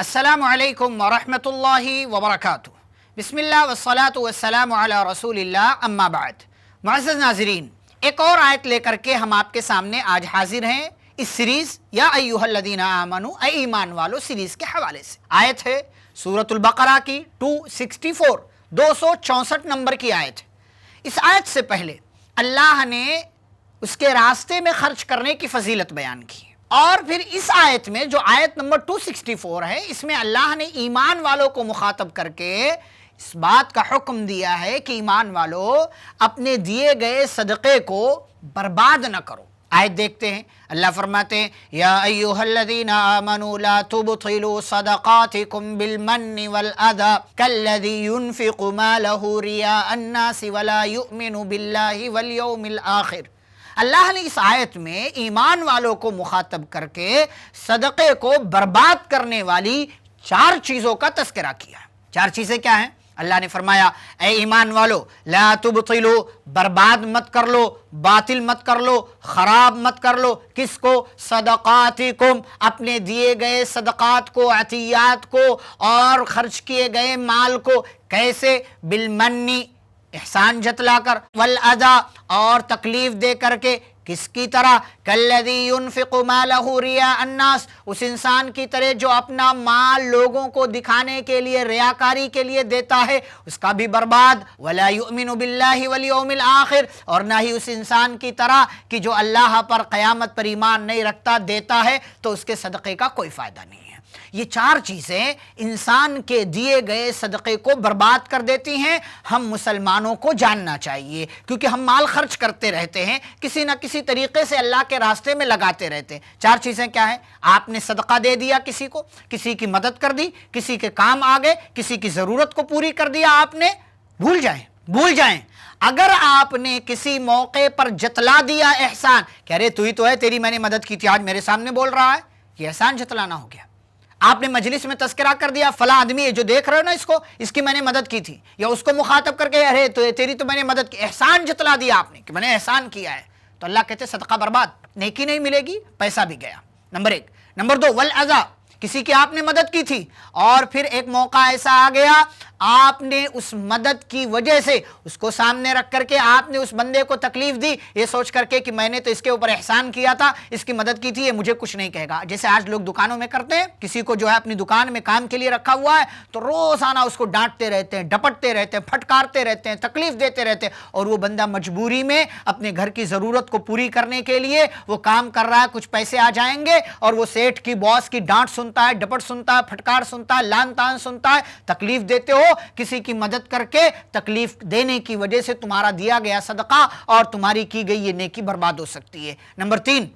अस्सलामु अलैकुम वरहमतुल्लाहि वबरकातुहू। बिस्मिल्लाह वस्सलातु वस्सलामु अला रसूलिल्लाह, अम्मा बाद। मुअज़्ज़ज़ नाज़रीन, एक और आयत लेकर के हम आपके सामने आज हाजिर हैं इस सीरीज़ या अय्युहल्लज़ीना आमनू, ऐ ईमान वालो सीरीज़ के हवाले से। आयत है सूरतुल बक़रा की 264, 264 नंबर की आयत है। इस आयत से पहले अल्लाह ने उसके रास्ते में खर्च करने की फजीलत बयान की, और फिर इस आयत में जो आयत नंबर 264 है, इसमें अल्लाह ने ईमान वालों को मुखातब करके इस बात का हुक्म दिया है कि ईमान वालों, अपने दिए गए सदक़े को बर्बाद न करो। आयत देखते हैं, अल्लाह फरमाते हैं, या अय्युहल्लज़ीना आमनू ला तुबतिलू सदक़ातिकुम बिलमन्नि वल अज़ा कल्लज़ी युनफ़िक़ु मालहु रियाअन नासि वला युमिनु बिल्लाहि वल यौमिल आखिर। अल्लाह ने इस आयत में ईमान वालों को मुखातब करके सदक़े को बर्बाद करने वाली 4 चीज़ों का तज़किरा किया। 4 चीज़ें क्या हैं? अल्लाह ने फरमाया, ए ईमान वालो, ला तुबतिलू, बर्बाद मत कर लो, बातिल मत कर लो, ख़राब मत कर लो। किसको? सदक़ातिकुम, अपने दिए गए सदक़ात को, अतियात को और खर्च किए गए माल को। कैसे? बिलमन्नी, एहसान जतलाकर, वल अज़ा, और तकलीफ दे करके। किसकी तरह? कल्लज़ी युनफ़िक़ु मालहु रियाअन नास, उस इंसान की तरह जो अपना माल लोगों को दिखाने के लिए, रियाकारी के लिए देता है, उसका भी बर्बाद। वला युमिनु बिल्लाहि वल यौमिल आखिर, और ना ही उस इंसान की तरह कि जो अल्लाह पर, क़यामत पर ईमान नहीं रखता, देता है तो उसके सदक़े का कोई फ़ायदा नहीं है। ये 4 चीज़ें इंसान के दिए गए सदक़े को बर्बाद कर देती हैं। हम मुसलमानों को जानना चाहिए, क्योंकि हम माल खर्च करते रहते हैं, किसी न किसी तरीके से अल्लाह के रास्ते में लगाते रहते हैं। 4 चीज़ें क्या हैं? आपने सदका दे दिया किसी को, किसी की मदद कर दी, किसी के काम आ गए, किसी की ज़रूरत को पूरी कर दिया आपने। भूल जाएं। अगर आपने किसी मौके पर जतला दिया एहसान, कह रहे तू ही तो है, तेरी मैंने मदद की थी, आज मेरे सामने बोल रहा है, ये एहसान जतलाना हो गया। आपने मजलिस में तस्करा कर दिया, फला आदमी है जो देख रहे हो ना इसको, इसकी मैंने मदद की थी, या उसको मुखातब करके अरे तो तेरी तो मैंने मदद की, एहसान जतला दिया आपने कि मैंने एहसान किया है, तो अल्लाह कहते सदका बर्बाद, नेकी नहीं मिलेगी, पैसा भी गया। नंबर 1। नंबर 2, वल अज़ा, किसी की आपने मदद की थी और फिर एक मौका ऐसा आ गया, आपने उस मदद की वजह से उसको सामने रख करके आपने उस बंदे को तकलीफ दी, ये सोच करके कि मैंने तो इसके ऊपर एहसान किया था, इसकी मदद की थी, ये मुझे कुछ नहीं कहेगा। जैसे आज लोग दुकानों में करते हैं, किसी को जो है अपनी दुकान में काम के लिए रखा हुआ है, तो रोजाना उसको डांटते रहते हैं, डपटते रहते हैं, फटकारते रहते हैं, तकलीफ देते रहते हैं, और वो बंदा मजबूरी में अपने घर की ज़रूरत को पूरी करने के लिए वो काम कर रहा है, कुछ पैसे आ जाएंगे, और वो सेठ की, बॉस की डांट सुनता है, डपट सुनता है, फटकार सुनता है, लान तान सुनता है। तकलीफ देते हो, किसी की मदद करके तकलीफ देने की वजह से तुम्हारा दिया गया सदका और तुम्हारी की गई ये नेकी बर्बाद हो सकती है। नंबर 3,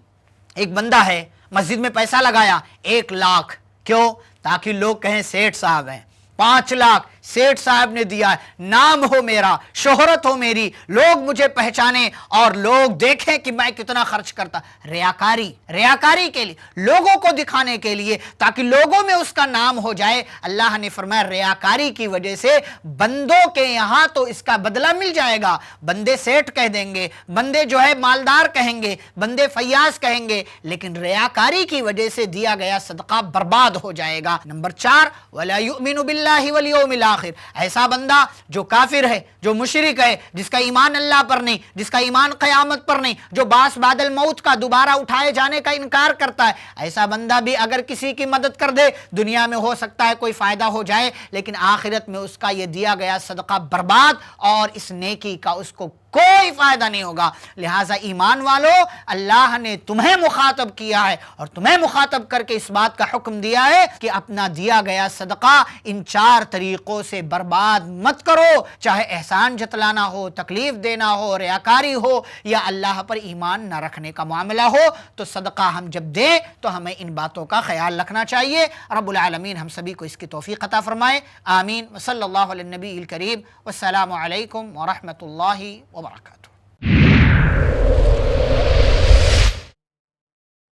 एक बंदा है, मस्जिद में पैसा लगाया 1 लाख, क्यों? ताकि लोग कहें सेठ साहब हैं। 5 लाख सेठ साहब ने दिया है, नाम हो मेरा, शोहरत हो मेरी, लोग मुझे पहचाने और लोग देखें कि मैं कितना खर्च करता। रियाकारी के लिए, लोगों को दिखाने के लिए, ताकि लोगों में उसका नाम हो जाए। अल्लाह ने फरमाया रियाकारी की वजह से बंदों के यहां तो इसका बदला मिल जाएगा। बंदे सेठ कह देंगे, बंदे जो है मालदार कहेंगे, बंदे फैयाज कहेंगे, लेकिन रियाकारी की वजह से दिया गया सदका बर्बाद हो जाएगा। नंबर 4, वला युमिनु बिल्लाहि वल यौमिल आखिर, ऐसा बंदा जो काफिर है, जो मुशरिक है, जिसका ईमान अल्लाह पर नहीं, जिसका ईमान क़यामत पर नहीं, जो बास बादल मौत का, दोबारा उठाए जाने का इनकार करता है, ऐसा बंदा भी अगर किसी की मदद कर दे, दुनिया में हो सकता है कोई फायदा हो जाए, लेकिन आखिरत में उसका ये दिया गया सदका बर्बाद और इस नेकी का उसको कोई फायदा नहीं होगा। लिहाजा ईमान वालों, अल्लाह ने तुम्हें मुखातब किया है और तुम्हें मुखातब करके इस बात का हुक्म दिया है कि अपना दिया गया सदका इन 4 तरीकों से बर्बाद मत करो, चाहे एहसान जतलाना हो, तकलीफ देना हो, रियाकारी हो, या अल्लाह पर ईमान न रखने का मामला हो। तो सदका हम जब दें तो हमें इन बातों का ख्याल रखना चाहिए। रब्बुल आलमीन हम सभी को इसकी तौफीक अता फरमाए, आमीन। सल्लल्लाहु अलैहि नबील करीम, वस्सलामु अलैकुम व रहमतुल्लाहि व बरकातुहू।